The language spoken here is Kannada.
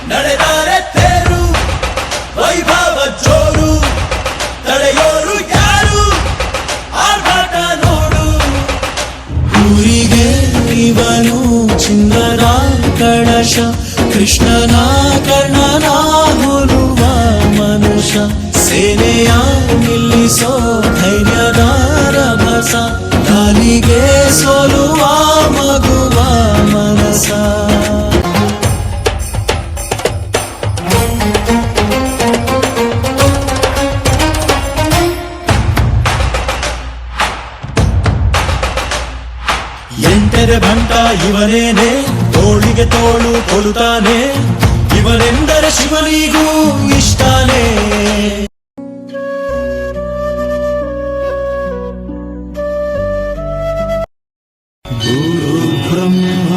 ನಡೆದಾರೆ ತೇರು ವೈಭವ ಜೋರು ತಡೆಯೋರು ಯಾರು ಆರ್ಭಟ ನೋಡು ಊರಿಗೆ ಇವನು ಚಿನ್ನದ ಕಳಶ ಕೃಷ್ಣನ ಕರ್ಣನ ಹೋಲುವ ಮನುಷ್ಯ ಸೇನೆಯ ನಿಲ್ಲಿಸೋ ಧೈರ್ಯದ ರಭಸ ದಾನಿಗೆ ಸೋಲುವ ಮಗುವ ಮನಸ ಎಂಟರೆ ಭಂಟ ಇವನೇನೆ ತೋಳಿಗೆ ತೋಳು ಕೊಡುತ್ತಾನೆ ಇವನೆಂದರೆ ಶಿವನಿಗೂ ಇಷ್ಟಾನೇ ಗುರು ಬ್ರಹ್ಮ